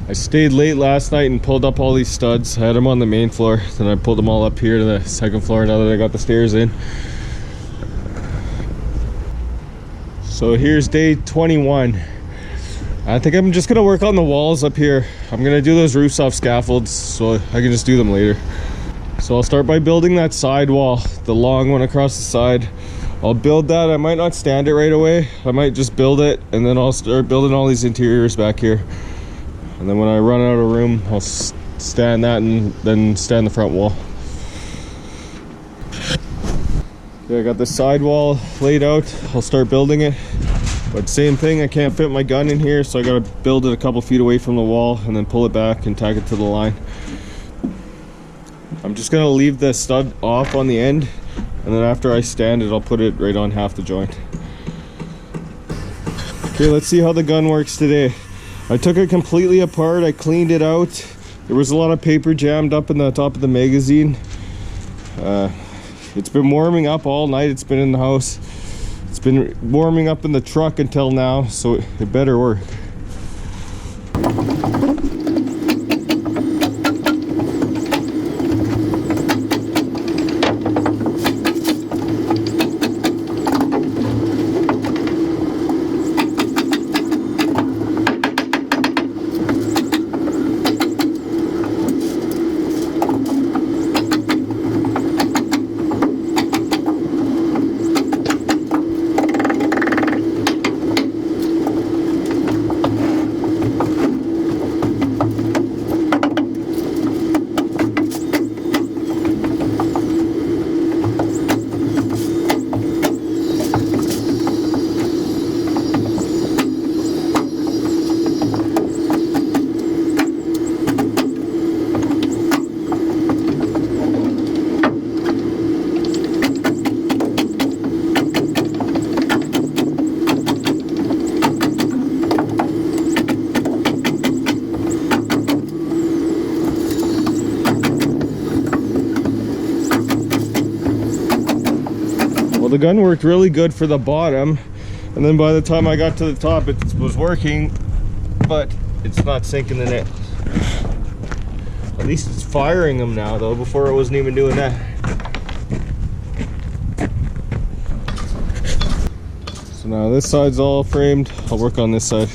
I stayed late last night and pulled up all these studs. I had them on the main floor, then I pulled them all up here to the second floor now that I got the stairs in. So here's day 21. I think I'm just gonna work on the walls up here. I'm gonna do those roofs off scaffolds so I can just do them later. So I'll start by building that side wall, the long one across the side. I'll build that. I might not stand it right away. I might just build it, and then I'll start building all these interiors back here. And then when I run out of room, I'll stand that and then stand the front wall. Okay, I got the side wall laid out. I'll start building it. But same thing, I can't fit my gun in here, so I gotta build it a couple feet away from the wall and then pull it back and tack it to the line. I'm just gonna leave the stud off on the end, and then after I stand it, I'll put it right on half the joint. Okay, let's see how the gun works today. I took it completely apart, I cleaned it out. There was a lot of paper jammed up in the top of the magazine. It's been warming up all night. It's been in the house. It's been warming up in the truck until now, so it better work. The gun worked really good for the bottom, and then by the time I got to the top it was working, but it's not sinking the nails. At least it's firing them now though. Before it wasn't even doing that. So now this side's all framed. I'll work on this side.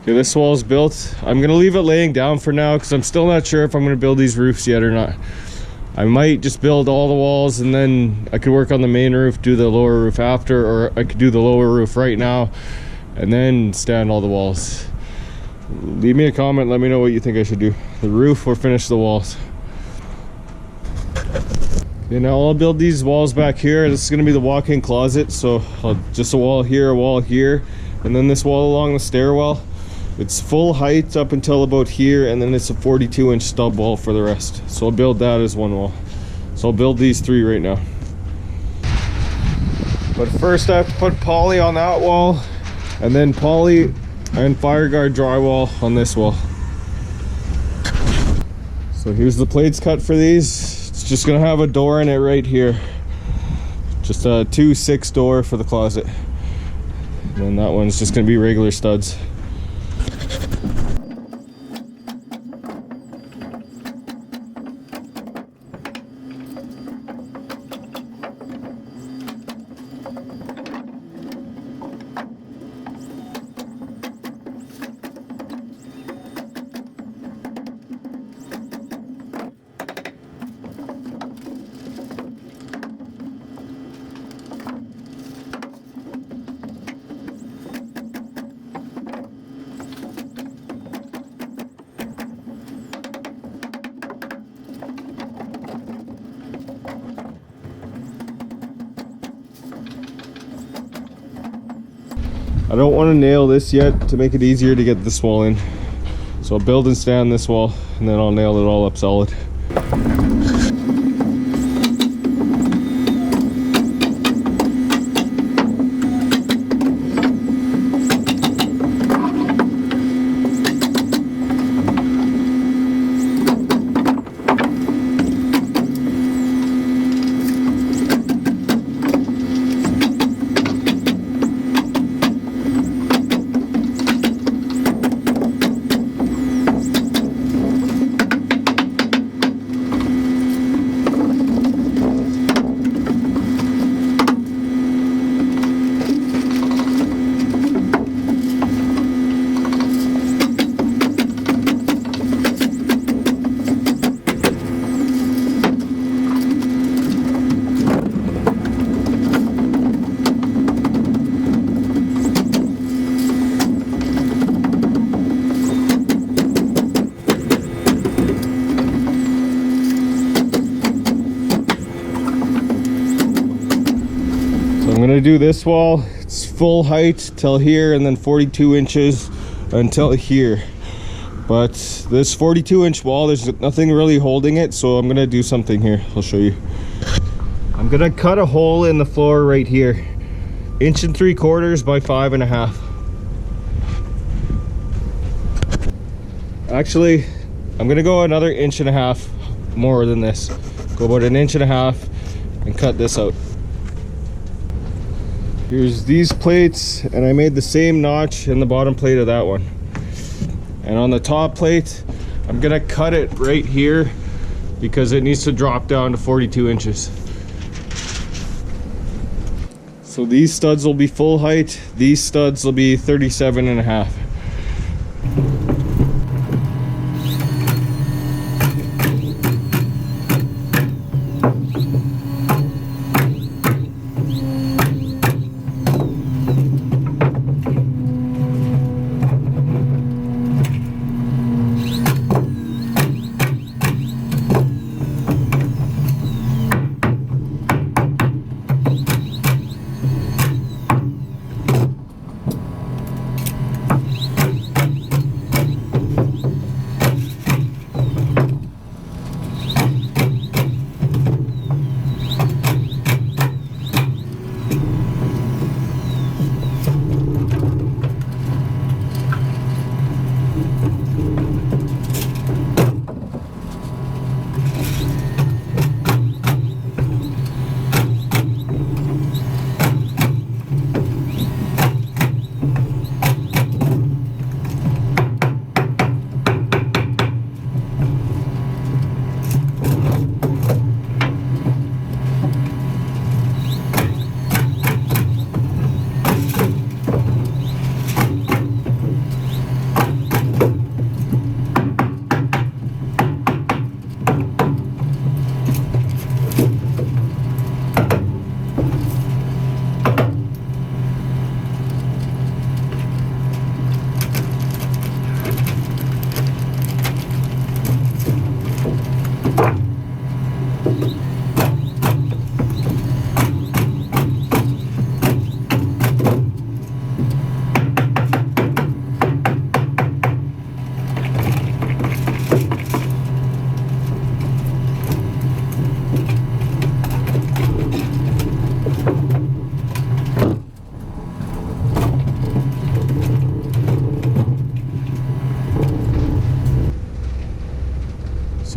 Okay, this wall is built. I'm gonna leave it laying down for now because I'm still not sure if I'm gonna build these roofs yet or not. I might just build all the walls and then I could work on the main roof, do the lower roof after, or I could do the lower roof right now and then stand all the walls. Leave me a comment, let me know what you think I should do. The roof or finish the walls. Okay, now I'll build these walls back here. This is gonna be the walk-in closet, so just a wall here, and then this wall along the stairwell. It's full height up until about here, and then it's a 42-inch stub wall for the rest. So I'll build that as one wall. So I'll build these three right now. But first I have to put poly on that wall, and then poly and FireGuard drywall on this wall. So here's the plates cut for these. It's just gonna have a door in it right here. Just a 2/6 door for the closet. And then that one's just gonna be regular studs. I don't want to nail this yet to make it easier to get this wall in. So I'll build and stand this wall and then I'll nail it all up solid. I'm gonna do this wall. It's full height till here and then 42 inches until here. But this 42-inch wall, there's nothing really holding it, so I'm gonna do something here. I'll show you. I'm gonna cut a hole in the floor right here. 1 3/4 inches by 5.5. Actually, I'm gonna go another 1.5 inches more than this. Go about 1.5 inches and cut this out. Here's these plates, and I made the same notch in the bottom plate of that one. And on the top plate, I'm gonna cut it right here because it needs to drop down to 42 inches. So these studs will be full height, these studs will be 37.5.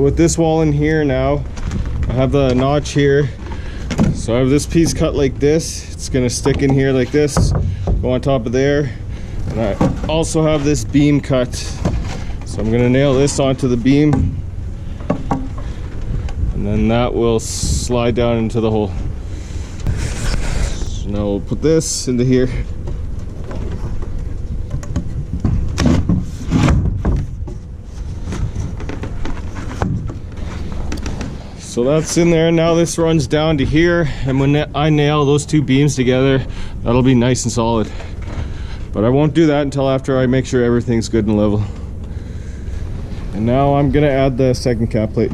with this wall in here now, I have the notch here. So I have this piece cut like this. It's gonna stick in here like this, go on top of there. And I also have this beam cut. So I'm gonna nail this onto the beam. And then that will slide down into the hole. So now we'll put this into here. So that's in there. Now this runs down to here, and when I nail those two beams together, that'll be nice and solid. But I won't do that until after I make sure everything's good and level. And now I'm gonna add the second cap plate.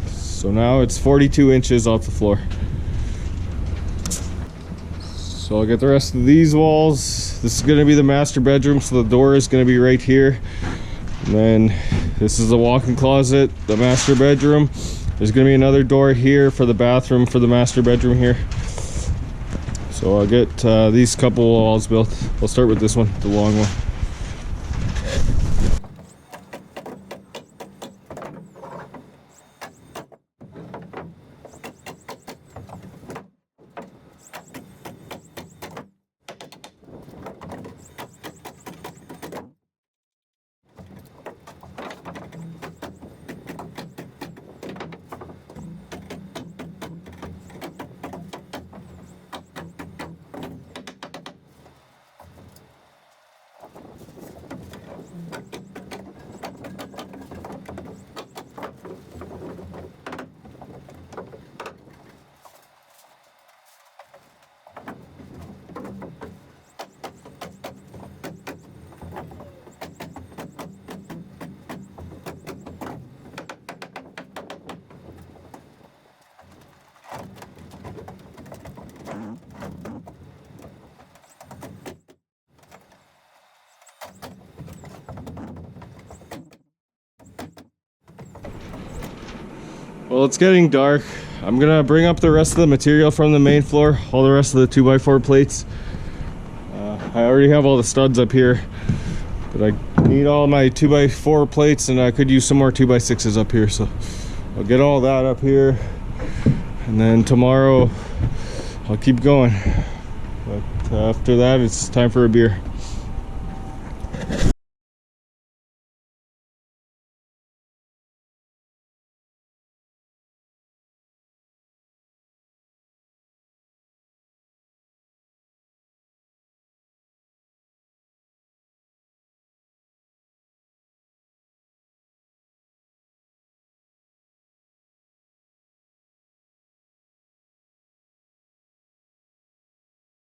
So now it's 42 inches off the floor. So I'll get the rest of these walls. This is gonna be the master bedroom, so the door is gonna be right here. And then this is the walk-in closet, the master bedroom. There's gonna be another door here for the bathroom for the master bedroom here. So I'll get these couple walls built. I'll start with this one, the long one. Well, it's getting dark. I'm gonna bring up the rest of the material from the main floor, all the rest of the 2x4 plates. I already have all the studs up here, but I need all my 2x4 plates, and I could use some more 2x6s up here, so I'll get all that up here, and then tomorrow I'll keep going. But after that, it's time for a beer.